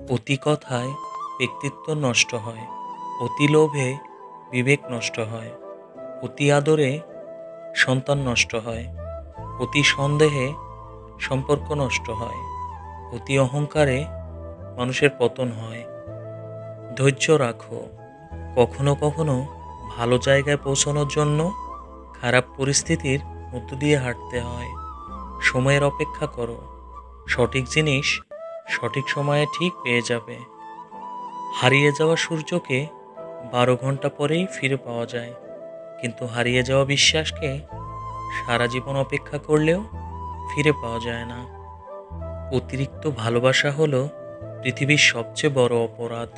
অতি কথায় ব্যক্তিত্ব নষ্ট হয়, অতি লোভে বিবেক নষ্ট হয়, অতি আদরে সন্তান নষ্ট হয়, অতি সন্দেহে সম্পর্ক নষ্ট হয়, অতি অহংকারে মানুষের পতন হয়। ধৈর্য রাখো, কখনো কখনো ভালো জায়গায় পৌঁছানোর জন্য খারাপ পরিস্থিতির মধ্য দিয়ে হাঁটতে হয়। সময়ের অপেক্ষা করো, সঠিক জিনিস সঠিক সময়ে ঠিক পেয়ে যাবে। হারিয়ে যাওয়া সূর্যকে 12 ঘন্টা পরেই ফিরে পাওয়া যায়, কিন্তু হারিয়ে যাওয়া বিশ্বাসকে সারা জীবন অপেক্ষা করলেও ফিরে পাওয়া যায় না। অতিরিক্ত ভালোবাসা হলো পৃথিবীর সবচেয়ে বড় অপরাধ,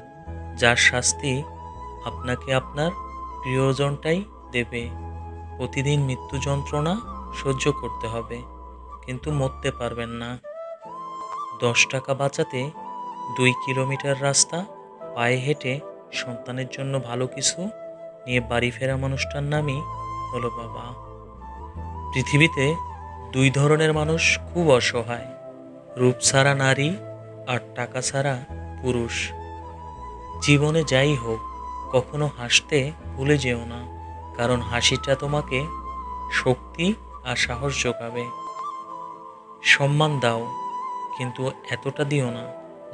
যার শাস্তি আপনাকে আপনার প্রিয়জনটাই দেবে। প্রতিদিন মৃত্যু যন্ত্রণা সহ্য করতে হবে, কিন্তু মরতে পারবেন না। 10 টাকা বাঁচাতে 2 কিলোমিটার রাস্তা পায়ে হেঁটে সন্তানের জন্য ভালো কিছু নিয়ে বাড়ি ফেরা মানুষটার নামই হলো বাবা। পৃথিবীতে 2 ধরনের মানুষ খুব অসহায়: রূপ ছাড়া নারী আর টাকা ছাড়া পুরুষ। জীবনে যাই হোক, কখনো হাসতে ভুলে যেও না, কারণ হাসিটা তোমাকে শক্তি আর সাহস যোগাবে। সম্মান দাও, কিন্তু এতটা দিও না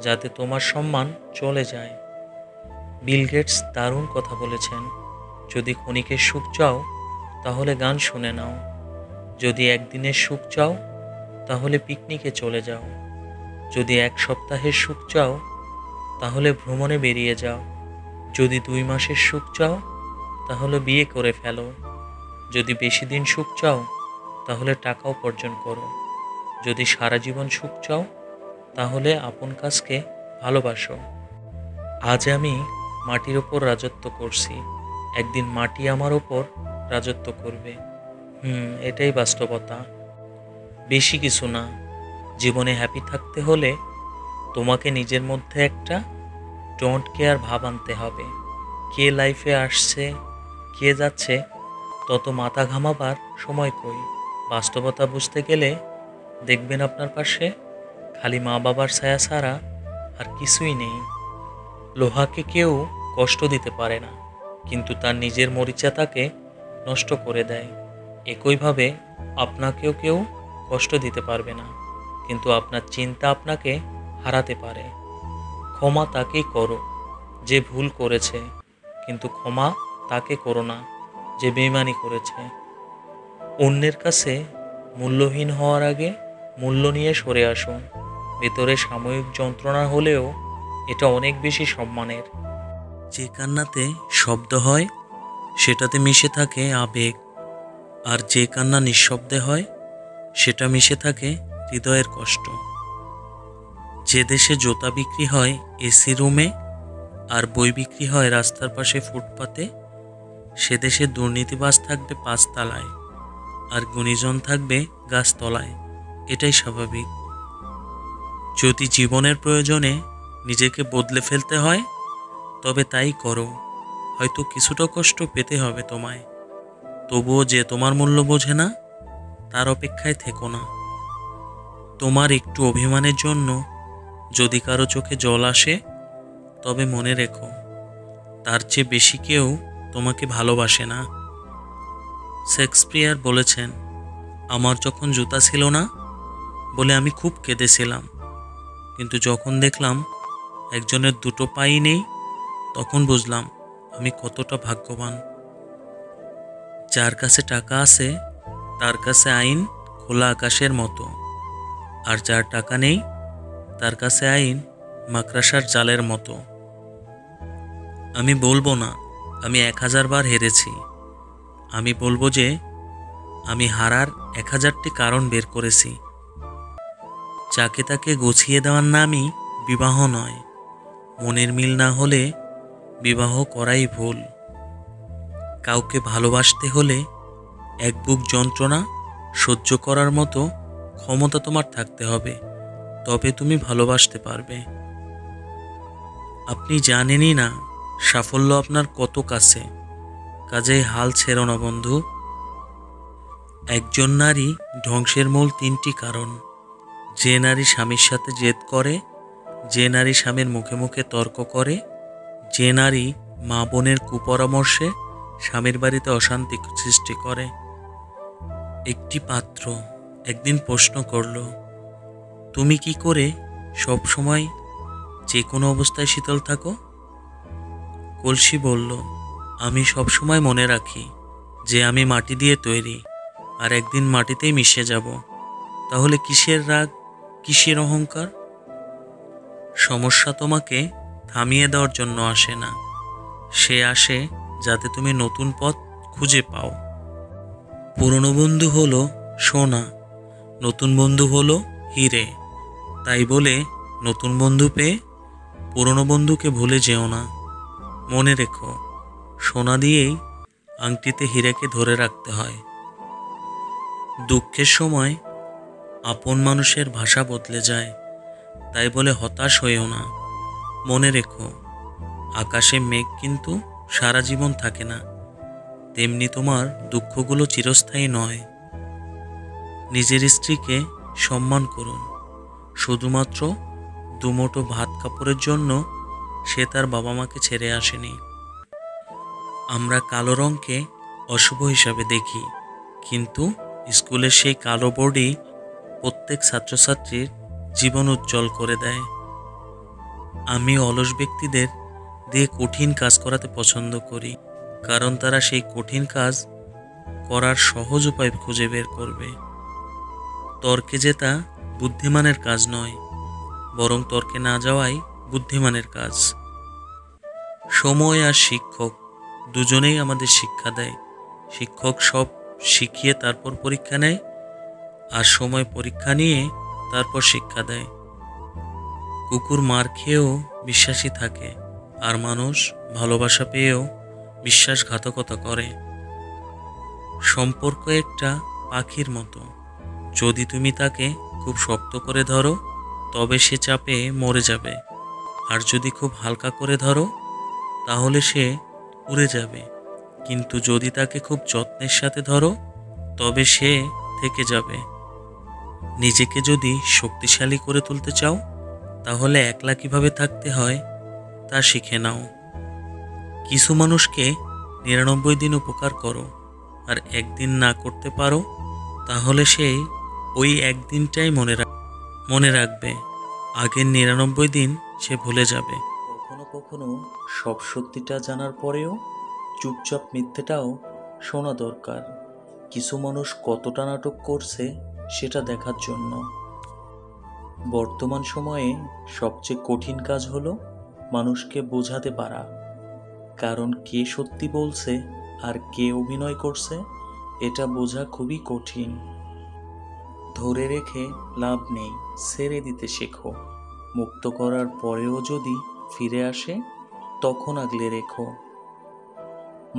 যাতে তোমার সম্মান চলে যায়। বিল গেটস দারুণ কথা বলেছেন, যদি ক্ষণিকের সুখ চাও তাহলে গান শুনে নাও, যদি একদিনের সুখ চাও তাহলে পিকনিকে চলে যাও, যদি 1 সপ্তাহের সুখ চাও তাহলে ভ্রমণে বেরিয়ে যাও, যদি 2 মাসের সুখ চাও তাহলে বিয়ে করে ফেলো, যদি বেশি দিন সুখ চাও তাহলে টাকা উপার্জন করো, যদি সারা জীবন সুখ চাও তাহলে আপন কাজকে ভালোবাসো। আজ আমি মাটির ওপর রাজত্ব করছি, একদিন মাটি আমার ওপর রাজত্ব করবে। এটাই বাস্তবতা, বেশি কিছু না। জীবনে হ্যাপি থাকতে হলে তোমাকে নিজের মধ্যে একটা ডোন্ট কেয়ার ভাব আনতে হবে। কে লাইফে আসছে, কে যাচ্ছে, তত মাথা ঘামাবার সময় কই। বাস্তবতা বুঝতে গেলে দেখবেন আপনার পাশে খালি মা বাবার ছায়া ছাড়া আর কিছুই নেই। লোহাকে কেউ কষ্ট দিতে পারে না, কিন্তু তার নিজের মরিচা তাকে নষ্ট করে দেয়। একইভাবে আপনাকেও কেউ কষ্ট দিতে পারবে না, কিন্তু আপনার চিন্তা আপনাকে হারাতে পারে। ক্ষমা তাকেই করো যে ভুল করেছে, কিন্তু ক্ষমা তাকে করো না যে বেইমানি করেছে। অন্যের কাছে মূল্যহীন হওয়ার আগে মূল্য নিয়ে সরে আসুন। ভেতরে সাময়িক যন্ত্রণা হলেও এটা অনেক বেশি সম্মানের। যে কান্নাতে শব্দ হয় সেটাতে মিশে থাকে আবেগ, আর যে কান্না নিঃশব্দে হয় সেটা মিশে থাকে হৃদয়ের কষ্ট। যে দেশে জুতা বিক্রি হয় এসি রুমে আর বই বিক্রি হয় রাস্তার পাশে ফুটপাতে, সে দেশে দুর্নীতিবাজ থাকবে 5 তলায় আর গুণীজন থাকবে গাছতলায়। এটাই স্বাভাবিক। যদি জীবনের প্রয়োজনে নিজেকে বদলে ফেলতে হয় তবে তাই করো। হয়তো কিছুটা কষ্ট পেতে হবে তোমায়, তবুও যে তোমার মূল্য বোঝে না তার অপেক্ষায় থেকো না। তোমার একটু অভিমানের জন্য যদি কারো চোখে জল আসে, তবে মনে রেখো তার চেয়ে বেশি কেউ তোমাকে ভালোবাসে না। শেক্সপিয়ার বলেছেন, আমার যখন জুতা ছিল না বলে আমি খুব কেঁদেছিলাম, কিন্তু যখন দেখলাম একজনের 2 পাই নেই, তখন বুঝলাম আমি কতটা ভাগ্যবান। যার কাছে টাকা আছে তার কাছে আইন খোলা আকাশের মতো, আর যার টাকা নেই তার কাছে আইন মাকড়সার জালের মতো। আমি বলবো না আমি 1000 বার হেরেছি, আমি বলবো যে আমি হারার 1000টি কারণ বের করেছি। যাকে তাকে গুছিয়ে দেওয়ার নামই বিবাহ নয়। মনের মিল না হলে বিবাহ করাই ভুল। কাউকে ভালোবাসতে হলে এক বুক যন্ত্রণা সহ্য করার মতো ক্ষমতা তোমার থাকতে হবে, তবে তুমি ভালোবাসতে পারবে। আপনি জানেনই না সাফল্য আপনার কত কাছে, কাজেই হাল ছেড়ো না বন্ধু। একজন নারী ধ্বংসের মূল 3টি কারণ: যে নারী স্বামীর সাথে জেদ করে, যে নারী স্বামীর মুখে মুখে তর্ক করে, যে নারী মা বোনের কুপরামর্শে স্বামীর বাড়িতে অশান্তি সৃষ্টি করে। একটি পাত্র একদিন প্রশ্ন করল, তুমি কি করে সব সময় যে কোনো অবস্থায় শীতল থাকো? কলসি বলল, আমি সব সময় মনে রাখি যে আমি মাটি দিয়ে তৈরি, আর একদিন মাটিতেই মিশে যাব। তাহলে কিসের রাগ, কিসের অহংকার? সমস্যা তোমাকে থামিয়ে দেওয়ার জন্য আসে না, সে আসে যাতে তুমি নতুন পথ খুঁজে পাও। পুরনো বন্ধু হলো সোনা, নতুন বন্ধু হলো হিরে। তাই বলে নতুন বন্ধু পেয়ে পুরনো বন্ধুকে ভুলে যেও না। মনে রেখো, সোনা দিয়েই আংটিতে হীরাকে ধরে রাখতে হয়। দুঃখের সময় আপন মানুষের ভাষা বদলে যায়, তাই বলে হতাশ হইও না। মনে রেখো, আকাশে মেঘ কিন্তু সারা জীবন থাকে না, তেমনি তোমার দুঃখগুলো চিরস্থায়ী নয়। নিজের স্ত্রীকে সম্মান করুন, শুধুমাত্র দুমুঠো ভাত কাপড়ের জন্য সে তার বাবা মাকে ছেড়ে আসেনি। আমরা কালো রঙকে অশুভ হিসাবে দেখি, কিন্তু স্কুলের সেই কালো বোর্ডই প্রত্যেক ছাত্রছাত্রীর জীবন উজ্জ্বল করে দেয়। আমি অলস ব্যক্তিদের দিয়ে কঠিন কাজ করাতে পছন্দ করি, কারণ তারা সেই কঠিন কাজ করার সহজ উপায় খুঁজে বের করবে। তর্কে জেতা বুদ্ধিমানের কাজ নয়, বরং তর্কে না যাওয়াই বুদ্ধিমানের কাজ। সময় আর শিক্ষক দুজনেই আমাদের শিক্ষা দেয়। শিক্ষক সব শিখিয়ে তারপর পরীক্ষা নেয়, আর সময় পরীক্ষা নিয়ে তারপর শিক্ষা দেয়। কুকুর মার খেয়েও বিশ্বাসী থাকে, আর মানুষ ভালোবাসা পেয়েও বিশ্বাসঘাতকতা করে। সম্পর্ক একটা পাখির মতো, যদি তুমি তাকে খুব শক্ত করে ধরো তবে সে চাপে মরে যাবে, আর যদি খুব হালকা করে ধরো তাহলে সে উড়ে যাবে। কিন্তু যদি তাকে খুব যত্নের সাথে ধরো তবে সে থেকে যাবে। নিজেকে যদি শক্তিশালী করে তুলতে চাও তাহলে একলা কিভাবে থাকতে হয় তা শিখে নাও। কিছু মানুষকে ৯৯ দিন উপকার করো, আর একদিন না করতে পারো তাহলে সেই ওই একদিনটাই মনে রাখবে, আগের ৯৯ দিন সে ভুলে যাবে। কখনো কখনো সব সত্যিটা জানার পরেও চুপচাপ মিথ্যেটাও শোনা দরকার। কিছু মানুষ কতটা নাটক করছে সেটা দেখার জন্য। বর্তমান সময়ে সবচেয়ে কঠিন কাজ হলো মানুষকে বোঝাতে পারা, কারণ কে সত্যি বলছে আর কে অভিনয় করছে এটা বোঝা খুবই কঠিন। ধরে রেখে লাভ নেই, ছেড়ে দিতে শেখো। মুক্ত করার পরেও যদি ফিরে আসে তখন আগলে রেখো।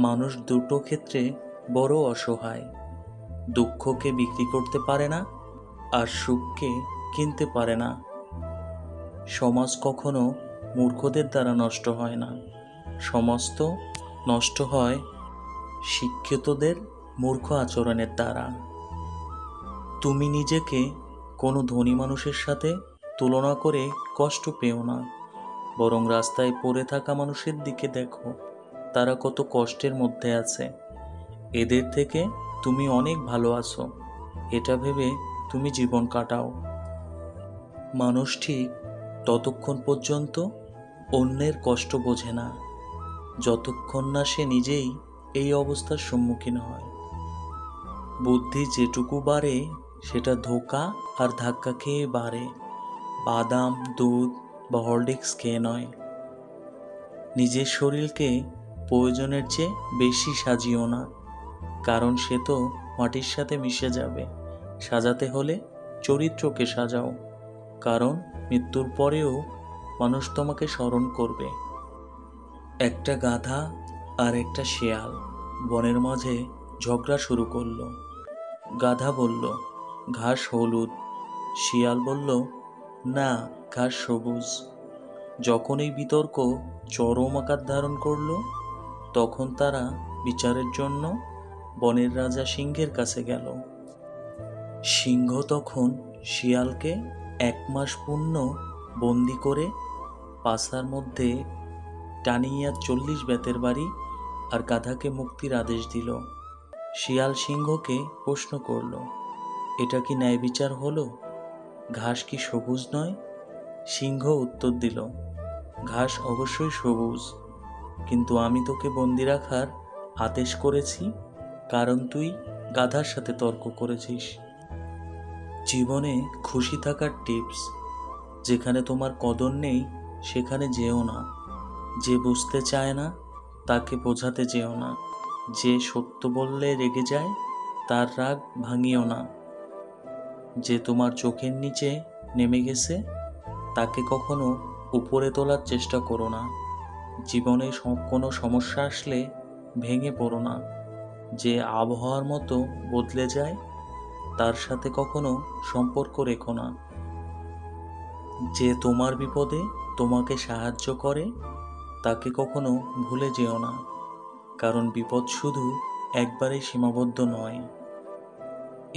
মানুষ দুটো ক্ষেত্রে বড় অসহায়, দুঃখকে বিক্রি করতে পারে না, আর সুখকে কিনতে পারে না। সমাজ কখনো মূর্খদের দ্বারা নষ্ট হয় না, সমাজ তো নষ্ট হয় শিক্ষিতদের মূর্খ আচরণের দ্বারা। তুমি নিজেকে কোনো ধনী মানুষের সাথে তুলনা করে কষ্ট পেও না, বরং রাস্তায় পড়ে থাকা মানুষের দিকে দেখো, তারা কত কষ্টের মধ্যে আছে। এদের থেকে তুমি অনেক ভালো আছো, এটা ভেবে তুমি জীবন কাটাও। মানুষ ঠিক ততক্ষণ পর্যন্ত অন্যের কষ্ট বোঝে না, যতক্ষণ না সে নিজেই এই অবস্থার সম্মুখীন হয়। বুদ্ধি যেটুকু বাড়ে সেটা ধোঁকা আর ধাক্কা খেয়ে বাড়ে, বাদাম, দুধ বা হরলিক্স খেয়ে নয়। নিজের শরীরকে প্রয়োজনের চেয়ে বেশি সাজিও না, কারণ সে তো মাটির সাথে মিশে যাবে। সাজাতে হলে চরিত্রকে সাজাও, কারণ মৃত্যুর পরেও মানুষ তোমাকে স্মরণ করবে। একটা গাধা আর একটা শেয়াল বনের মাঝে ঝগড়া শুরু করলো। গাধা বলল, ঘাস হলুদ। শিয়াল বলল, না, ঘাস সবুজ। যখন এই বিতর্ক চরম আকার ধারণ করলো, তখন তারা বিচারের জন্য বনের রাজা সিংহের কাছে গেল। সিংহ তখন শিয়ালকে ১ মাস পূর্ণ বন্দি করে পাছার মধ্যে টানিয়া 40 বেতের বাড়ি আর গাধাকে মুক্তির আদেশ দিল। শিয়াল সিংহকে প্রশ্ন করল, এটা কি ন্যায় বিচার হলো? ঘাস কি সবুজ নয়? সিংহ উত্তর দিল, ঘাস অবশ্যই সবুজ, কিন্তু আমি তোকে বন্দি রাখার আদেশ করেছি কারণ তুই গাধার সাথে তর্ক করেছিস। জীবনে খুশি থাকার টিপস: যেখানে তোমার কদর নেই সেখানে যেও না। যে বুঝতে চায় না তাকে বোঝাতে যেও না। যে সত্য বললে রেগে যায় তার রাগ ভাঙিও না। যে তোমার চোখের নিচে নেমে গেছে তাকে কখনো উপরে তোলার চেষ্টা করো না। জীবনে কোনো সমস্যা আসলে ভেঙে পড়ো না। যে আবহাওয়ার মতো বদলে যায় তার সাথে কখনো সম্পর্ক রেখো না। যে তোমার বিপদে তোমাকে সাহায্য করে তাকে কখনো ভুলে যেও না, কারণ বিপদ শুধু একবারেই সীমাবদ্ধ নয়।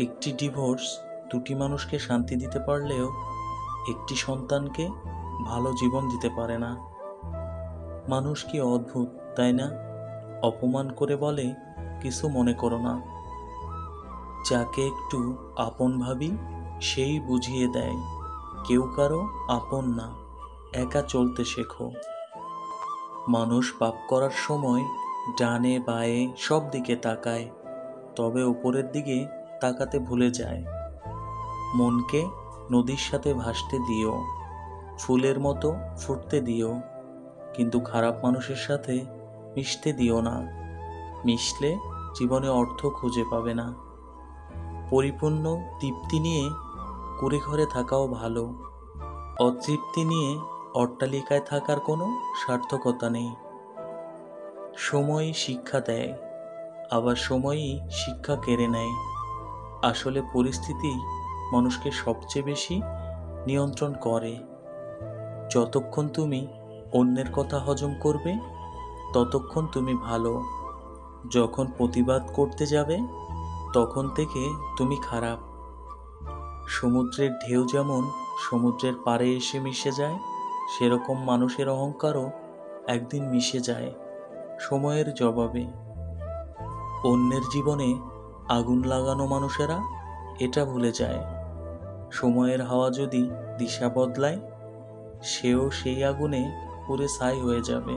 একটি ডিভোর্স দুটি মানুষকে শান্তি দিতে পারলেও একটি সন্তানকে ভালো জীবন দিতে পারে না। মানুষ কি অদ্ভুত, তাই না? অপমান করে বলে, কিছু মনে করো না। যাকে একটু আপন ভাবি সেই বুঝিয়ে দেয় কেউ কারো আপন না, একা চলতে শেখো। মানুষ পাপ করার সময় ডানে বায়ে সব দিকে তাকায়, তবে উপরের দিকে তাকাতে ভুলে যায়। মনকে নদীর সাথে ভাসতে দিও, ফুলের মতো ফুটতে দিও, কিন্তু খারাপ মানুষের সাথে মিশতে দিও না। মিশলে জীবনে অর্থ খুঁজে পাবে না। পরিপূর্ণ তৃপ্তি নিয়ে কুড়ে ঘরে থাকাও ভালো। অতৃপ্তি নিয়ে অট্টালিকায় থাকার কোনো সার্থকতা নেই। সময়ই শিক্ষা দেয়, আবার সময়ই শিক্ষা কেড়ে নেয়। আসলে পরিস্থিতি মানুষকে সবচেয়ে বেশি নিয়ন্ত্রণ করে। যতক্ষণ তুমি অন্যের কথা হজম করবে ততক্ষণ তুমি ভালো। যখন প্রতিবাদ করতে যাবে তখন থেকে তুমি খারাপ। সমুদ্রের ঢেউ যেমন সমুদ্রের পাড়ে এসে মিশে যায়, সেরকম মানুষের অহংকারও একদিন মিশে যায় সময়ের জবাবে। অন্যের জীবনে আগুন লাগানো মানুষেরা এটা ভুলে যায়, সময়ের হাওয়া যদি দিশা বদলায় সেও সেই আগুনে পুড়ে ছাই হয়ে যাবে।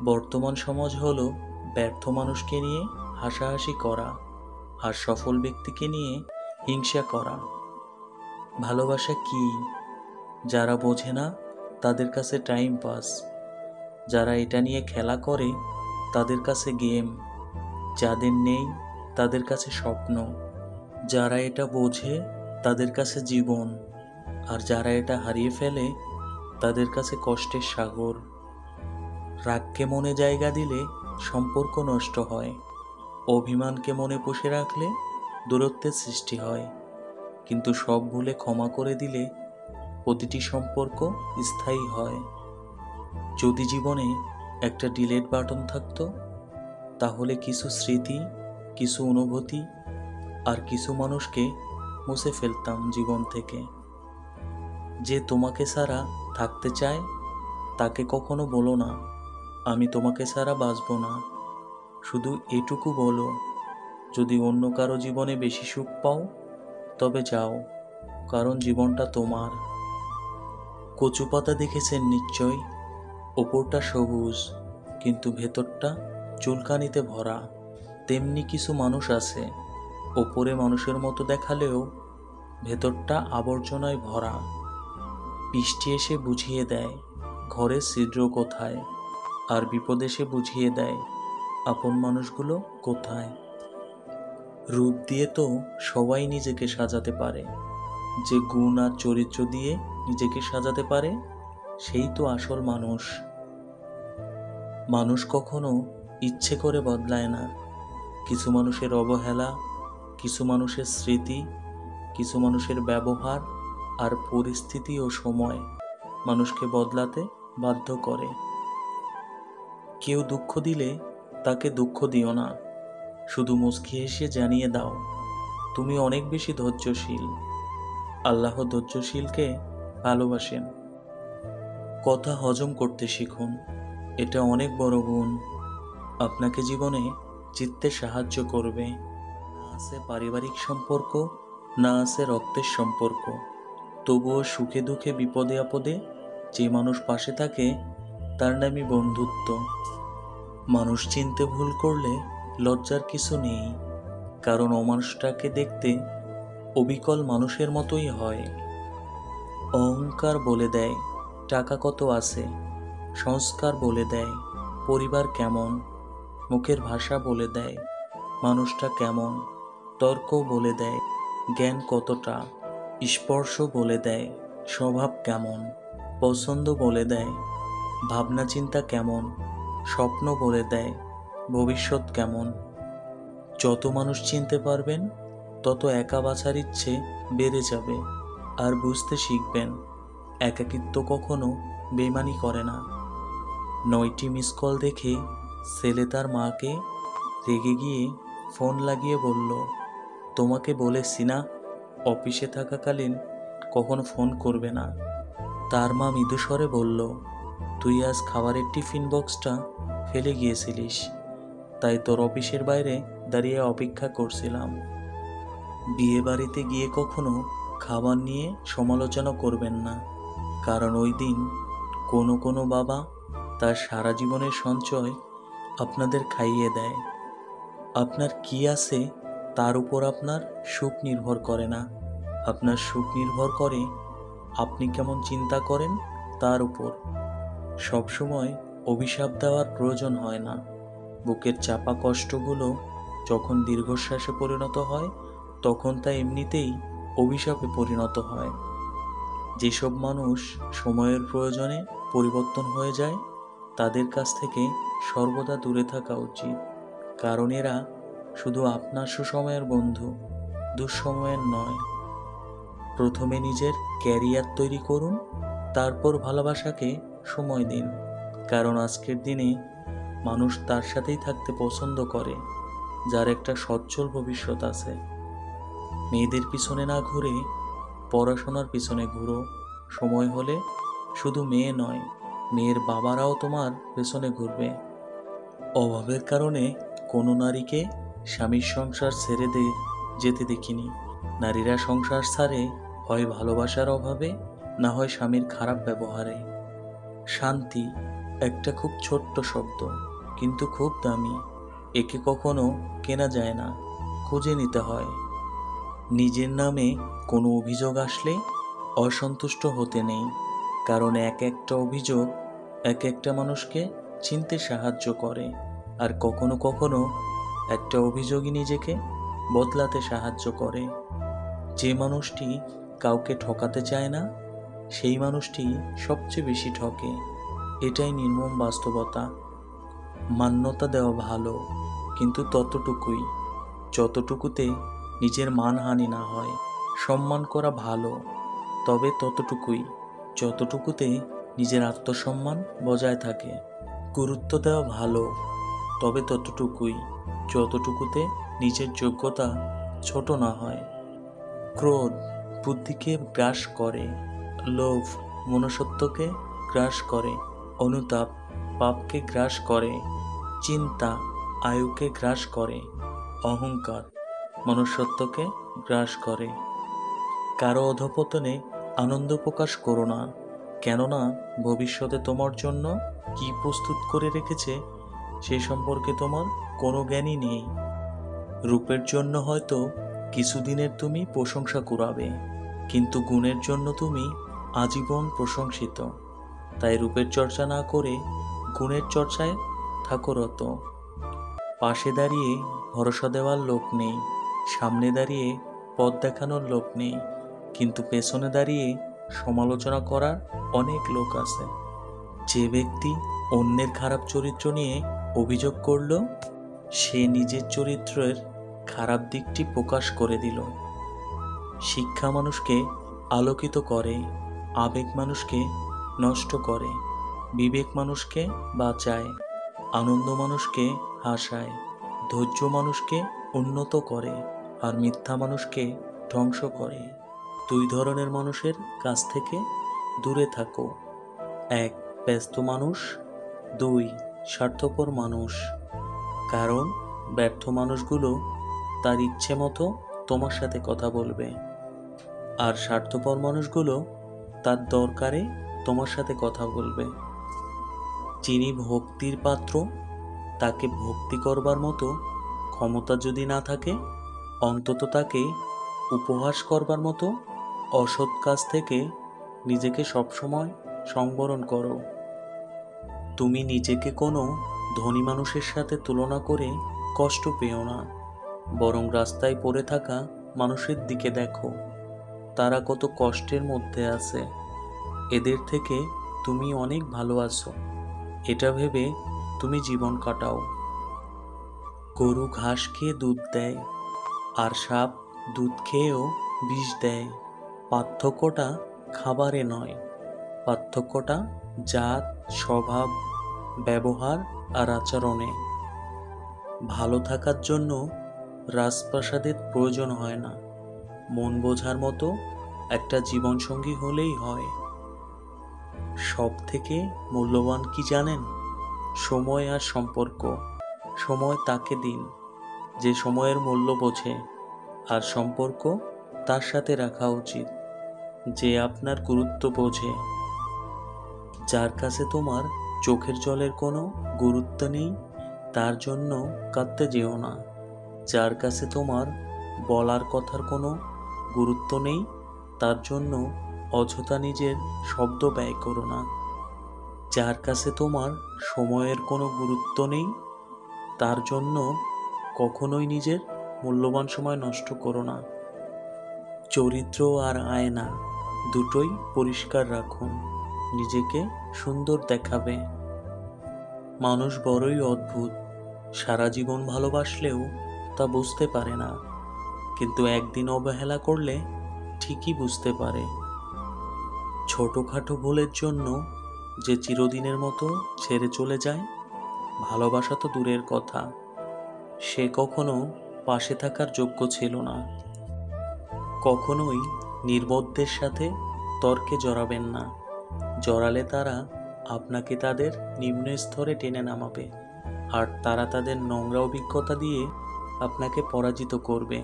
বর্তমান সমাজ হলো ব্যর্থ মানুষকে নিয়ে হাসাহাসি করা আর সফল ব্যক্তিকে নিয়ে হিংসা করা। ভালোবাসা কি? যারা বোঝে না তাদের কাছে টাইম পাস, যারা এটা নিয়ে খেলা করে তাদের কাছে গেম, যাদের নেই তাদের কাছে স্বপ্ন, যারা এটা বোঝে তাদের কাছে জীবন, আর যারা এটা হারিয়ে ফেলে তাদের কাছে কষ্টের সাগর। রাগকে মনে জায়গা দিলে সম্পর্ক নষ্ট হয়, অভিমানকে মনে পুষে রাখলে দূরত্বের সৃষ্টি হয়, কিন্তু সব ভুলে ক্ষমা করে দিলে প্রতিটি সম্পর্ক স্থায়ী হয়। যদি জীবনে একটা ডিলেট বাটন থাকতো তাহলে কিছু স্মৃতি, কিছু অনুভূতি আর কিছু মানুষকে মুছে ফেলতাম জীবন থেকে। যে তোমাকে ছাড়া থাকতে চায় তাকে কখনো বলো না আমি তোমাকে ছাড়া বাঁচব না। শুধু এটুকু বলো, যদি অন্য কারো জীবনে বেশি সুখ পাও তবে যাও, কারণ জীবনটা তোমার। কচু পাতা দেখেছেন নিশ্চয়, ওপরটা সবুজ কিন্তু ভেতরটা চুলকানিতে ভরা। তেমনি কিছু মানুষ আছে, ওপরে মানুষের মতো দেখালেও ভেতরটা আবর্জনায় ভরা। বৃষ্টি এসে বুঝিয়ে দেয় ঘরের ছিদ্র কোথায়, আর বিপদ এসে বুঝিয়ে দেয় আপন মানুষগুলো কোথায়। রূপ দিয়ে তো সবাই নিজেকে সাজাতে পারে, যে গুণ আর চরিত্র দিয়ে নিজেকে সাজাতে পারে সেই তো আসল মানুষ। মানুষ কখনো ইচ্ছে করে বদলায় না। কিছু মানুষের অবহেলা, কিছু মানুষের স্মৃতি, কিছু মানুষের ব্যবহার আর পরিস্থিতি ও সময় মানুষকে বদলাতে বাধ্য করে। কেউ দুঃখ দিলে তাকে দুঃখ দিও না, শুধু মুচকি হেসে জানিয়ে দাও তুমি অনেক বেশি ধৈর্যশীল। আল্লাহ ধৈর্যশীলকে ভালোবাসেন। কথা হজম করতে শিখুন, এটা অনেক বড় গুণ। আপনাকে জীবনে জিততে সাহায্য করবে। না আছে পারিবারিক সম্পর্ক, না আছে রক্তের সম্পর্ক, তবুও সুখে দুঃখে বিপদে আপদে যে মানুষ পাশে থাকে তার নামই বন্ধুত্ব। মানুষ চিনতে ভুল করলে লজ্জার কিছু নেই, কারণ অমানুষটাকে দেখতে অবিকল মানুষের মতোই হয়। অহংকার বলে দেয় টাকা কত আছে, সংস্কার বলে দেয় পরিবার কেমন, মুখের ভাষা বলে দেয় মানুষটা কেমন, তর্ক বলে দেয় জ্ঞান কতটা, স্পর্শ বলে দেয় স্বভাব কেমন, পছন্দ বলে দেয় ভাবনা চিন্তা কেমন, স্বপ্ন বলে দেয় ভবিষ্যৎ কেমন। যত মানুষ চিনতে পারবেন তত একা বাঁচার ইচ্ছে বেড়ে যাবে। আর বুঝতে শিখবেন একাকিত্ব কখনো বেইমানি করে না। 9টি মিস কল দেখে ছেলে তার মাকে রেগে গিয়ে ফোন লাগিয়ে বলল, তোমাকে বলেছি না অফিসে থাকাকালীন কখনো ফোন করবে না। তার মা মৃদুস্বরে বলল, তুই আজ খাবারের টিফিন বক্সটা ফেলে গিয়েছিলিস, তাই তোর অফিসের বাইরে দাঁড়িয়ে অপেক্ষা করছিলাম। বিয়ে বাড়িতে গিয়ে কখনো খাবার নিয়ে সমালোচনা করবেন না, কারণ ওই দিন কোনো বাবা তার সারা জীবনের সঞ্চয় আপনাদের খাইয়ে দেয়। আপনার কি আছে তার উপর আপনার সুখ নির্ভর করে না, আপনার সুখ নির্ভর করে আপনি কেমন চিন্তা করেন তার উপর। সবসময় অভিশাপ দেওয়ার প্রয়োজন হয় না। বুকের চাপা কষ্টগুলো যখন দীর্ঘশ্বাসে পরিণত হয় তখন তা এমনিতেই অভিশাপে পরিণত হয়। যেসব মানুষ সময়ের প্রয়োজনে পরিবর্তন হয়ে যায় তাদের কাছ থেকে সর্বদা দূরে থাকা উচিত, কারণ এরা শুধু আপনার সুসময়ের বন্ধু, দুঃসময়ের নয়। প্রথমে নিজের ক্যারিয়ার তৈরি করুন, তারপর ভালোবাসাকে সময় দিন, কারণ আজকের দিনে মানুষ তার সাথেই থাকতে পছন্দ করে যার একটা সচ্ছল ভবিষ্যৎ আছে। মেয়েদের পিছনে না ঘুরে পড়াশোনার পিছনে ঘুরো। সময় হলে শুধু মেয়ে নয়, মেয়ের বাবারাও তোমার পেছনে ঘুরবে। অভাবের কারণে কোনো নারীকে স্বামীর সংসার ছেড়ে যেতে দেখিনি। নারীরা সংসার ছাড়ে হয় ভালোবাসার অভাবে, না হয় স্বামীর খারাপ ব্যবহারে। শান্তি একটা খুব ছোট্ট শব্দ, কিন্তু খুব দামি। একে কখনো কেনা যায় না, খুঁজে নিতে হয়। নিজের নামে কোনো অভিযোগ আসলে অসন্তুষ্ট হতে নেই, কারণ এক একটা অভিযোগ এক একটা মানুষকে চিনতে সাহায্য করে। আর কখনো কখনো একটা অভিযোগই নিজেকে বদলাতে সাহায্য করে। যে মানুষটি কাউকে ঠকাতে চায় না সেই মানুষটি সবচেয়ে বেশি ঠকে, এটাই নির্মম বাস্তবতা। মান্যতা দেওয়া ভালো, কিন্তু ততটুকুই যতটুকুতে নিজের মানহানি না হয়। সম্মান করা ভালো, তবে ততটুকুই যতটুকুতে নিজের আত্মসম্মান বজায় থাকে। গুরুত্ব দেওয়া ভালো, তবে ততটুকুই যতটুকুতে নিজের যোগ্যতা ছোট না হয়। ক্রোধ বুদ্ধিকে গ্রাস করে, লোভ মনুষ্যত্বকে গ্রাস করে, অনুতাপ পাপকে গ্রাস করে, চিন্তা আয়ুকে গ্রাস করে, অহংকার মনুষ্যত্বকে গ্রাস করে। কারো অধঃপতনে আনন্দ প্রকাশ করো না, কেননা ভবিষ্যতে তোমার জন্য কি প্রস্তুত করে রেখেছে সে সম্পর্কে তোমার কোনো জ্ঞানই নেই। রূপের জন্য হয়তো কিছুদিনের তুমি প্রশংসা কুড়াবে, কিন্তু গুণের জন্য তুমি আজীবন প্রশংসিত। তাই রূপের চর্চা না করে গুণের চর্চায় থাকো রত। পাশে দাঁড়িয়ে ভরসা দেওয়ার লোক নেই, সামনে দাঁড়িয়ে পথ দেখানোর লোক নেই, কিন্তু পেছনে দাঁড়িয়ে সমালোচনা করার অনেক লোক আছে। যে ব্যক্তি অন্যের খারাপ চরিত্র নিয়ে অভিযোগ করল, সে নিজের চরিত্রের খারাপ দিকটি প্রকাশ করে দিল। শিক্ষা মানুষকে আলোকিত করে, আবেগ মানুষকে নষ্ট করে, বিবেক মানুষকে বাঁচায়, আনন্দ মানুষকে হাসায়, ধৈর্য মানুষকে উন্নত করে, আর মিথ্যা মানুষকে ধ্বংস করে। দুই ধরনের মানুষের কাছ থেকে দূরে থাকো। 1. ব্যস্ত মানুষ। 2. স্বার্থপর মানুষ। কারণ ব্যর্থ মানুষগুলো তার ইচ্ছে মতো তোমার সাথে কথা বলবে, আর স্বার্থপর মানুষগুলো তার দরকারে তোমার সাথে কথা বলবে। যিনি ভক্তির পাত্র, তাকে ভক্তি করবার মতো ক্ষমতা যদি না থাকে, অন্তত তাকে উপহাস করবার মতো অসৎ কাজ থেকে নিজেকে সবসময় সংবরণ করো। তুমি নিজেকে কোনো ধনী মানুষের সাথে তুলনা করে কষ্ট পেও না, বরং রাস্তায় পড়ে থাকা মানুষের দিকে দেখো, তারা কত কষ্টের মধ্যে আছে। এদের থেকে তুমি অনেক ভালো আছো, এটা ভেবে তুমি জীবন কাটাও। গরু ঘাস খেয়ে দুধ দেয়, আর সাপ দুধ খেয়েও বিষ দেয়। পার্থক্যটা খাবারে নয়, পার্থক্যটা জাত, স্বভাব, ব্যবহার আর আচরণে। ভালো থাকার জন্য রাজপ্রাসাদের প্রয়োজন হয় না, মন বোঝার মতো একটা জীবনসঙ্গী হলেই হয়। সব থেকে মূল্যবান কি জানেন? সময় আর সম্পর্ক। সময় তাকে দিন যে সময়ের মূল্য বোঝে, আর সম্পর্ক তার সাথে রাখা উচিত যে আপনার গুরুত্ব বোঝে। যার কাছে তোমার চোখের জলের কোনো গুরুত্ব নেই, তার জন্য কাঁদতে যেও না। যার কাছে তোমার বলার কথার কোনো গুরুত্ব নেই, তার জন্য অযথা নিজের শব্দ ব্যয় করো না। যার কাছে তোমার সময়ের কোনো গুরুত্ব নেই, তার জন্য কখনোই নিজের মূল্যবান সময় নষ্ট করো না। চরিত্র আর আয়না দুটোই পরিষ্কার রাখুন, নিজেকে সুন্দর দেখাবে। মানুষ বড়ই অদ্ভুত, সারা জীবন ভালোবাসলেও তা বুঝতে পারে না, কিন্তু একদিন অবহেলা করলে ঠিকই বুঝতে পারে। ছোটখাটো ভুলের জন্য যে চিরদিনের মতো ছেড়ে চলে যায়, ভালোবাসা তো দূরের কথা, সে কখনো পাশে থাকার যোগ্য ছিল না। কখনোই নির্বোধদের সাথে তর্কে জড়াবেন না, জড়ালে তারা আপনাকে তাদের নিম্ন স্তরে টেনে নামাবে, আর তারা তাদের নোংরা অভিজ্ঞতা দিয়ে আপনাকে পরাজিত করবে।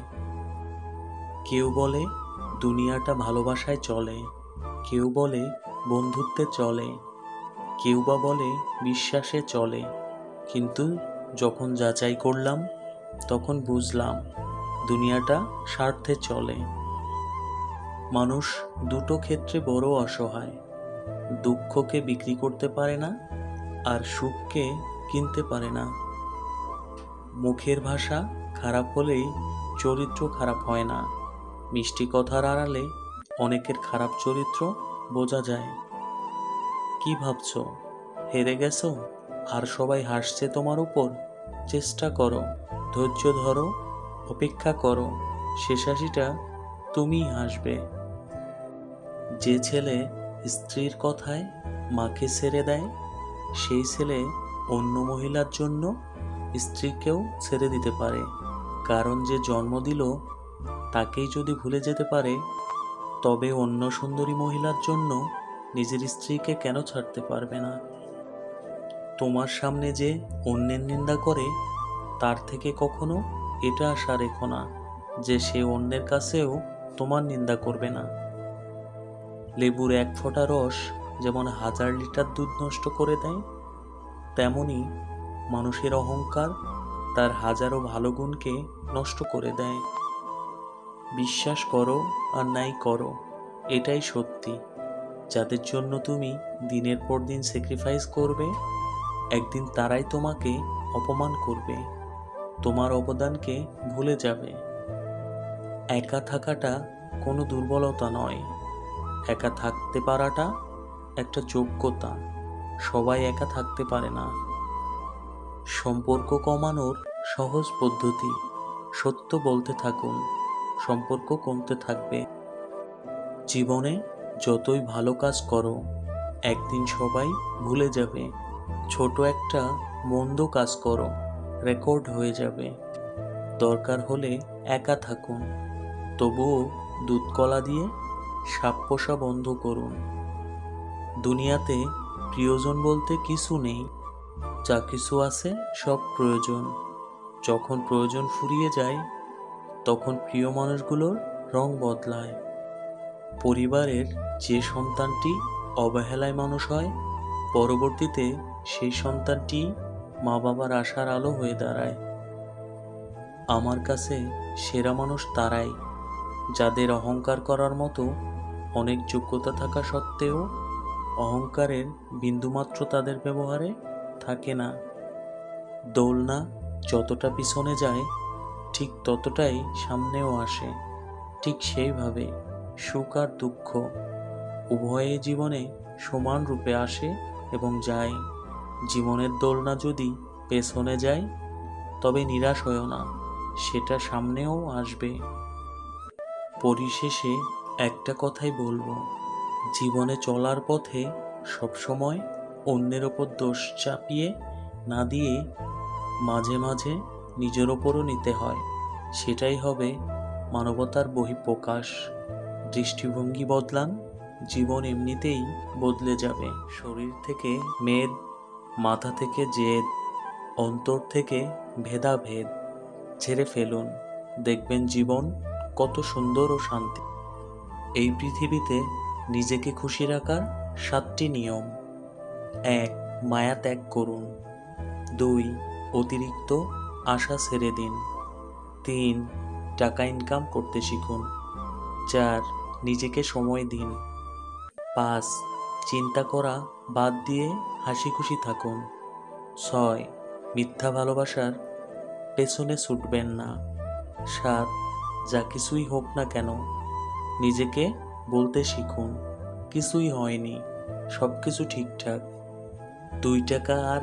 কেউ বলে দুনিয়াটা ভালোবাসায় চলে, কেউ বলে বন্ধুত্বে চলে, কেউ বা বলে বিশ্বাসে চলে, কিন্তু যখন যাচাই করলাম তখন বুঝলাম দুনিয়াটা স্বার্থে চলে। মানুষ দুটো ক্ষেত্রে বড় অসহায়, দুঃখকে বিক্রি করতে পারে না, আর সুখকে কিনতে পারে না। মুখের ভাষা খারাপ হলেই চরিত্র খারাপ হয় না, মিষ্টি কথার আড়ালে অনেকের খারাপ চরিত্র বোঝা যায়। কি ভাবছো, হেরে গেছো আর সবাই হাসছে তোমার উপর? চেষ্টা করো, ধৈর্য ধরো, অপেক্ষা করো, শেষ হাসিটা তুমিই হাসবে। যে ছেলে স্ত্রীর কথায় মাকে ছেড়ে দেয়, সেই ছেলে অন্য মহিলার জন্য স্ত্রীকেও ছেড়ে দিতে পারে। কারণ যে জন্ম দিল তাকেই যদি ভুলে যেতে পারে, তবে অন্য সুন্দরী মহিলার জন্য নিজের স্ত্রীকে কেন ছাড়তে পারবে না? তোমার সামনে যে অন্যের নিন্দা করে, তার থেকে কখনো এটা আশা রেখো না যে সে অন্যের কাছেও তোমার নিন্দা করবে না। লেবুর এক ফোঁটা রস যেমন 1000 লিটার দুধ নষ্ট করে দেয়, তেমনি মানুষের অহংকার তার হাজারো ভালো গুণকে নষ্ট করে দেয়। বিশ্বাস করো আর নাই করো, এটাই সত্যি। যাদের জন্য তুমি দিনের পর দিন স্যাক্রিফাইস করবে, একদিন তারাই তোমাকে অপমান করবে, তোমার অবদানকে ভুলে যাবে। একা থাকাটা কোনো দুর্বলতা নয়, একা থাকতে পারাটা একটা যোগ্যতা। সবাই একা থাকতে পারে না। সম্পর্ক কমানোর সহজ পদ্ধতি: সত্য বলতে থাকুন, সম্পর্ক কমতে থাকবে। জীবনে যতই ভালো কাজ করো, একদিন সবাই ভুলে যাবে। ছোট একটা মন্দ কাজ করো, রেকর্ড হয়ে যাবে। দরকার হলে একা থাকুন, তবুও দুধ কলা দিয়ে সাপ পোষা বন্ধ করুন। দুনিয়াতে প্রিয়জন বলতে কিছু নেই, যা কিছু আছে সব প্রয়োজন। যখন প্রয়োজন ফুরিয়ে যায় তখন প্রিয় মানুষগুলোর রং বদলায়। পরিবারের যে সন্তানটি অবহেলায় মানুষ হয়, পরবর্তীতে সেই সন্তানটি মা বাবার আশার আলো হয়ে দাঁড়ায়। আমার কাছে সেরা মানুষ তারাই, যাদের অহংকার করার মতো অনেক যোগ্যতা থাকা সত্ত্বেও অহংকারের বিন্দুমাত্র তাদের ব্যবহারে থাকে না। দোলনা যতটা পিছনে যায় ঠিক ততটাই সামনেও আসে। ঠিক সেইভাবে সুখ আর দুঃখ উভয়ে জীবনে সমান রূপে আসে এবং যায়। জীবনের দোলনা যদি পেছনে যায় তবে নিরাশ হয়ো না, সেটা সামনেও আসবে। পরিশেষে একটা কথাই বলবো, জীবনে চলার পথে সবসময় অন্যের ওপর দোষ চাপিয়ে না দিয়ে মাঝে মাঝে নিজের ওপরও নিতে হয়। সেটাই হবে মানবতার বহিঃপ্রকাশ। দৃষ্টিভঙ্গি বদলান, জীবন এমনিতেই বদলে যাবে। শরীর থেকে মেদ, মাথা থেকে জেদ, অন্তর থেকে ভেদাভেদ ছেড়ে ফেলুন, দেখবেন জীবন কত সুন্দর ও শান্তি। এই পৃথিবীতে নিজেকে খুশি রাখার 7টি নিয়ম: 1. মায়া ত্যাগ করুন। 2. অতিরিক্ত আশা ছেড়ে দিন। 3. টাকা ইনকাম করতে শিখুন। 4. নিজেকে সময় দিন। 5. চিন্তা করা বাদ দিয়ে হাসি খুশি থাকুন। 6. মিথ্যা ভালোবাসার পেছনে ছুটবেন না। 7. যা কিছুই হোক না কেন নিজেকে বলতে শিখুন, কিছুই হয়নি, সব কিছু ঠিকঠাক। 2 টাকা আর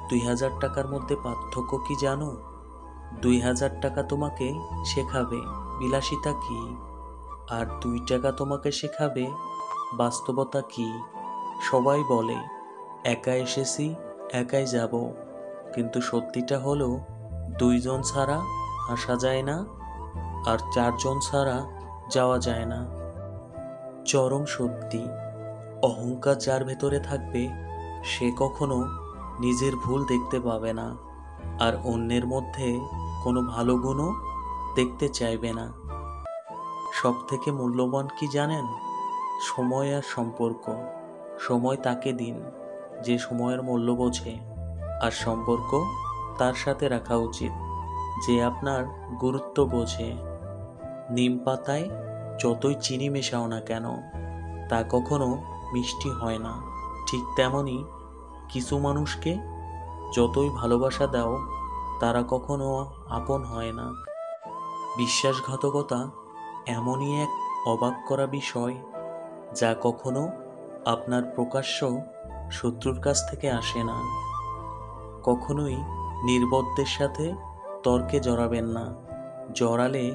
2000 টাকার মধ্যে পার্থক্য কি জানো? 2000 টাকা তোমাকে শেখাবে বিলাসিতা কি, আর 2 টাকা তোমাকে শেখাবে বাস্তবতা কি। সবাই বলে একা এসেছি একাই যাব, কিন্তু সত্যিটা হলো 2 জন ছাড়া আসা যায় না, আর 4 জন ছাড়া যাওয়া যায় না। চরম সত্যি, অহংকার যার ভেতরে থাকবে সে কখনো নিজের ভুল দেখতে পাবে না, আর অন্যের মধ্যে কোনো ভালো গুণও দেখতে চাইবে না। সব থেকে মূল্যবান কি জানেন? সময় আর সম্পর্ক। সময় তাকে দিন যে সময়ের মূল্য বোঝে, আর সম্পর্ক তার সাথে রাখা উচিত যে আপনার গুরুত্ব বোঝে। নিম পাতায় যতই চিনি মেশাও না কেন তা কখনো মিষ্টি হয় না। ঠিক তেমনই কিছু মানুষকে যতই ভালোবাসা দাও তারা কখনো আপন হয় না। বিশ্বাসঘাতকতা এমনই এক অবাক করা বিষয় যা কখনো আপনার প্রকাশ্য শত্রুর কাছ থেকে আসে না। কখনোই নির্বোধদের সাথে তর্কে জড়াবেন না, জড়ালে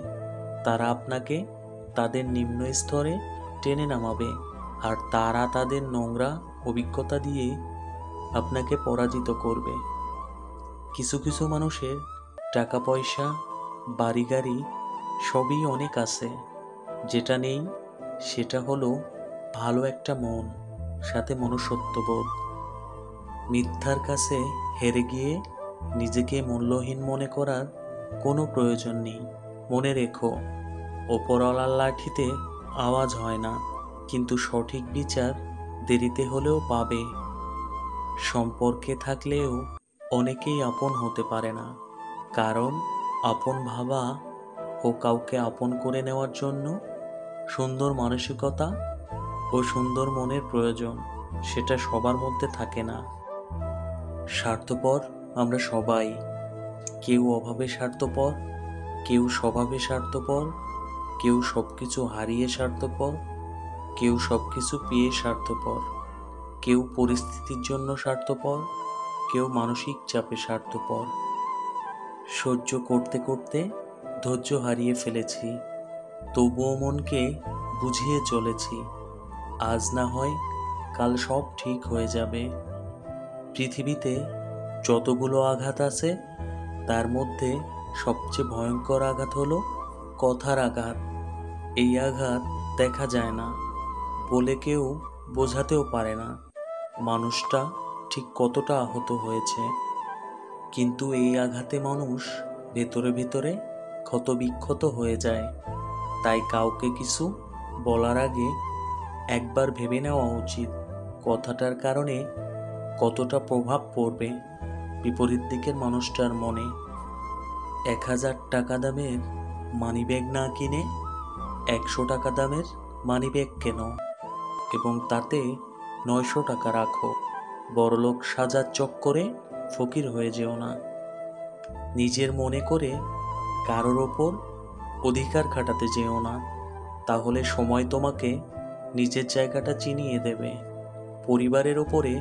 তারা আপনাকে তাদের নিম্ন স্তরে টেনে নামাবে, আর তারা তাদের নোংরা অভিজ্ঞতা দিয়ে আপনাকে পরাজিত করবে। কিছু কিছু মানুষের টাকা পয়সা, বাড়ি গাড়ি সবই অনেক আছে, যেটা নেই সেটা হলো ভালো একটা মন, সাথে মনুষ্যত্ববোধ। মিথ্যার কাছে হেরে গিয়ে নিজেকে মূল্যহীন মনে করার কোনো প্রয়োজন নেই। মনে রেখো, ওপরওয়ালার লাঠিতে আওয়াজ হয় না, কিন্তু সঠিক বিচার দেরিতে হলেও পাবে। সম্পর্কে থাকলেও অনেকেই আপন হতে পারে না, কারণ আপন ভাবা ও কাউকে আপন করে নেওয়ার জন্য সুন্দর মানসিকতা ও সুন্দর মনের প্রয়োজন, সেটা সবার মধ্যে থাকে না। স্বার্থপর আমরা সবাই, কেউ অভাবে স্বার্থপর, কেউ স্বভাবে স্বার্থপর, কেউ সব কিছু হারিয়ে স্বার্থপর, কেউ সব কিছু পেয়ে স্বার্থপর, কেউ পরিস্থিতির জন্য স্বার্থপর, কেউ মানসিক চাপে স্বার্থপর। সহ্য করতে করতে ধৈর্য হারিয়ে ফেলেছি, তবুও মনকে বুঝিয়ে চলেছি, আজ না হয় কাল সব ঠিক হয়ে যাবে। পৃথিবীতে যতগুলো আঘাত আছে তার মধ্যে সবচেয়ে ভয়ঙ্কর আঘাত হলো কথার আঘাত। এই আঘাত দেখা যায় না বলে কেউ বোঝাতেও পারে না মানুষটা ঠিক কতটা আহত হয়েছে। কিন্তু এই আঘাতে মানুষ ভেতরে ভেতরে ক্ষতবিক্ষত হয়ে যায়। তাই কাউকে কিছু বলার আগে একবার ভেবে নেওয়া উচিত কথাটার কারণে কতটা প্রভাব পড়বে বিপরীত দিকের মানুষটার মনে। 1000 টাকা দামের মানিব্যাগ না কিনে 100 টাকা দামের মানিব্যাগ কেনো এবং তাতে 900 টাকা রাখো। বড়লোক সাজার চক্করে ফকির হয়ে যেও না। নিজের মনে করে কারোর ওপর অধিকার খাটাতে যেও না, তাহলে সময় তোমাকে নিজের জায়গাটা চিনিয়ে দেবে। পরিবারের ওপরে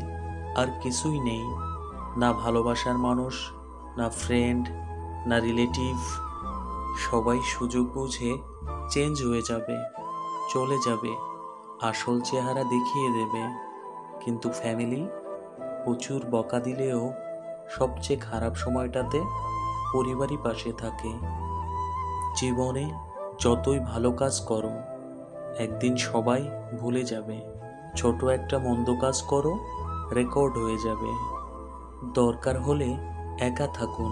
আর কিছুই নেই, না ভালোবাসার মানুষ, না ফ্রেন্ড, না রিলেটিভ। সবাই সুযোগ বুঝে চেঞ্জ হয়ে যাবে, চলে যাবে, আসল চেহারা দেখিয়ে দেবে। কিন্তু ফ্যামিলি প্রচুর বকা দিলেও সবচেয়ে খারাপ সময়টাতে পরিবারই পাশে থাকে। জীবনে যতই ভালো কাজ করো একদিন সবাই ভুলে যাবে। ছোট একটা মন্দ কাজ করো, রেকর্ড হয়ে যাবে। দরকার হলে একা থাকুন,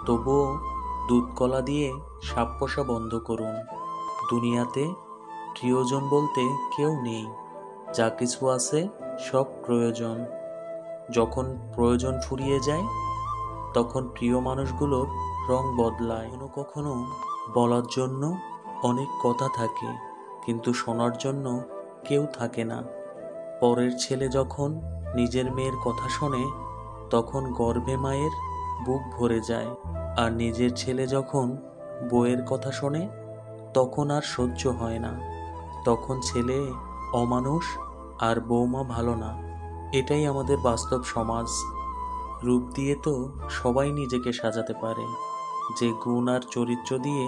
তবুও দুধ কলা দিয়ে সাপ পোষা বন্ধ করুন। দুনিয়াতে প্রিয়জন বলতে কেউ নেই, যা কিছু আছে সব প্রয়োজন। যখন প্রয়োজন ফুরিয়ে যায় তখন প্রিয় মানুষগুলোর রং বদলায়। কখনো কখনো বলার জন্য অনেক কথা থাকে, কিন্তু শোনার জন্য কেউ থাকে না। পরের ছেলে যখন নিজের মেয়ের কথা শোনে তখন গর্ভে মায়ের বুক ভরে যায়, আর নিজের ছেলে যখন বউয়ের কথা শোনে তখন আর সহ্য হয় না। তখন ছেলে অমানুষ আর বৌমা ভালো না। এটাই আমাদের বাস্তব সমাজ। রূপ দিয়ে তো সবাই নিজেকে সাজাতে পারে, যে গুণ আর চরিত্র দিয়ে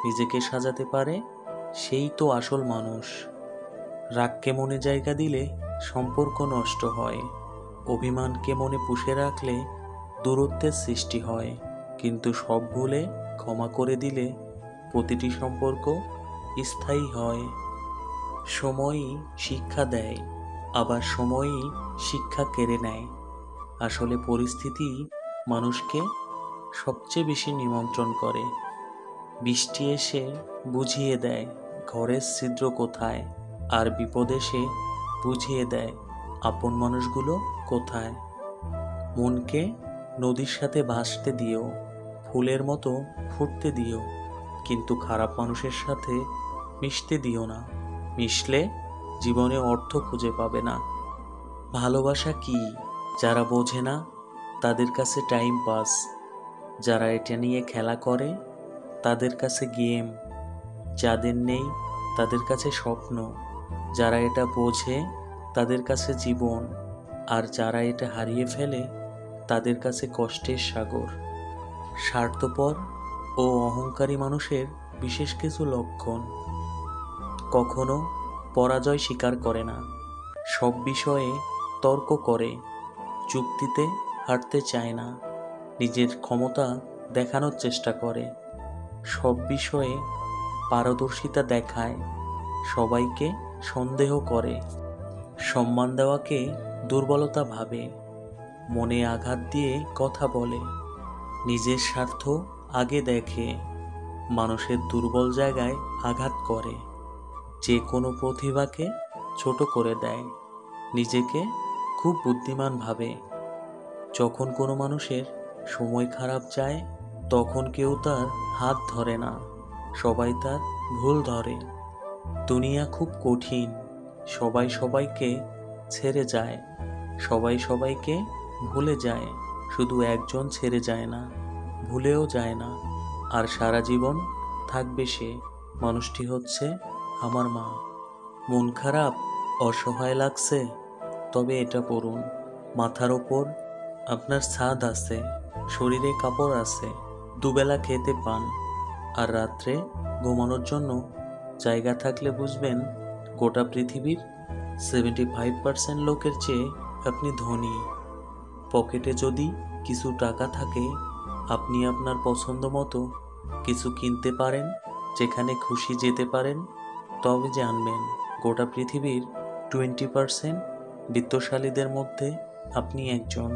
নিজেকে সাজাতে পারে সেই তো আসল মানুষ। রাগকে মনে জায়গা দিলে সম্পর্ক নষ্ট হয়, অভিমানকে মনে পুষে রাখলে দূরত্বের সৃষ্টি হয়। কিন্তু সব ভুলে ক্ষমা করে দিলে প্রতিটি সম্পর্ক স্থায়ী হয়। সময়ই শিক্ষা দেয়, আবার সময়ই শিক্ষা কেড়ে নেয়। আসলে পরিস্থিতি মানুষকে সবচেয়ে বেশি নিমন্ত্রণ করে। বৃষ্টি এসে বুঝিয়ে দেয় ঘরের ছিদ্র কোথায়, আর বিপদ এসে বুঝিয়ে দেয় আপন মানুষগুলো কোথায়। মনকে নদীর সাথে ভাসতে দিও, ফুলের মতো ফুটতে দিও, কিন্তু খারাপ মানুষের সাথে মিশতে দিও না। মিশলে জীবনে অর্থ খুঁজে পাবে না। ভালোবাসা কি যারা বোঝে না তাদের কাছে টাইম পাস, যারা এটা নিয়ে খেলা করে তাদের কাছে গেম, যাদের নেই তাদের কাছে স্বপ্ন, যারা এটা বোঝে তাদের কাছে জীবন, আর যারা এটা হারিয়ে ফেলে তাদের কাছে কষ্টের সাগর। স্বার্থপর ও অহংকারী মানুষের বিশেষ কিছু লক্ষণ: কখনো পরাজয় স্বীকার করে না, সব বিষয়ে তর্ক করে, চুক্তিতে হাঁটতে চায় না, নিজের ক্ষমতা দেখানোর চেষ্টা করে, সব বিষয়ে পারদর্শিতা দেখায়, সবাইকে সন্দেহ করে, সম্মান দেওয়াকে দুর্বলতা ভাবে, মনে আঘাত দিয়ে কথা বলে, নিজের স্বার্থ আগে দেখে, মানুষের দুর্বল জায়গায় আঘাত করে, যে কোনো প্রতিভাকে ছোট করে দেয়, নিজেকে খুব বুদ্ধিমান ভাবে। যখন কোনো মানুষের সময় খারাপ যায় তখন কেউ তার হাত ধরে না, সবাই তার ভুল ধরে। দুনিয়া খুব কঠিন, সবাই সবাইকে ছেড়ে যায়, সবাই সবাইকে ভুলে যায়, শুধু একজন ছেড়ে যায় না, ভুলেও যায় না, আর সারা জীবন থাকবে সে মানুষটি হচ্ছে আমার মা। মন খারাপ, অসহায় লাগছে, তবে এটা পড়ুন, মাথার ওপর আপনার ছাদ আছে, শরীরে কাপড় আছে, দুবেলা খেতে পান, আর রাত্রে ঘুমানোর জন্য জায়গা থাকলে বুঝবেন গোটা পৃথিবীর 75% লোকের চেয়ে আপনি ধনী। পকেটে যদি কিছু টাকা থাকে আপনি আপনার পছন্দ মতো কিছু কিনতে পারেন, যেখানে খুশি যেতে পারেন, তবে জানবেন গোটা পৃথিবীর 20% বিত্তশালীদের মধ্যে আপনি একজন।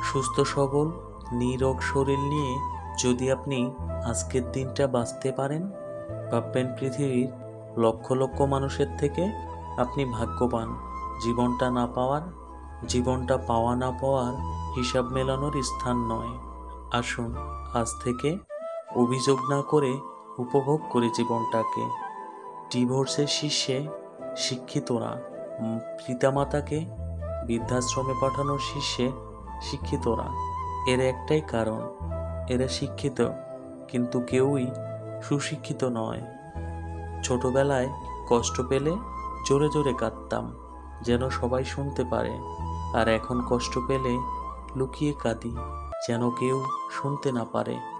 সুস্থ সবল নিরোগ শরীর নিয়ে যদি আপনি আজকের দিনটা বাঁচতে পারেন, ভাববেন পৃথিবীর লক্ষ লক্ষ মানুষের থেকে আপনি ভাগ্যবান। জীবনটা পাওয়া না পাওয়ার হিসাব মেলানোর স্থান নয়। আসুন আজ থেকে অভিযোগ না করে উপভোগ করে জীবনটাকে। ডিভোর্সের শীর্ষে শিক্ষিতরা, পিতামাতাকে বৃদ্ধাশ্রমে পাঠানোর শীর্ষে শিক্ষিতরা। এর একটাই কারণ, এরা শিক্ষিত কিন্তু কেউই সুশিক্ষিত নয়। ছোটবেলায় কষ্ট পেলে জোরে জোরে কাঁদতাম যেন সবাই শুনতে পারে, আর এখন কষ্ট পেলে লুকিয়ে কাঁদি যেন কেউ শুনতে না পারে।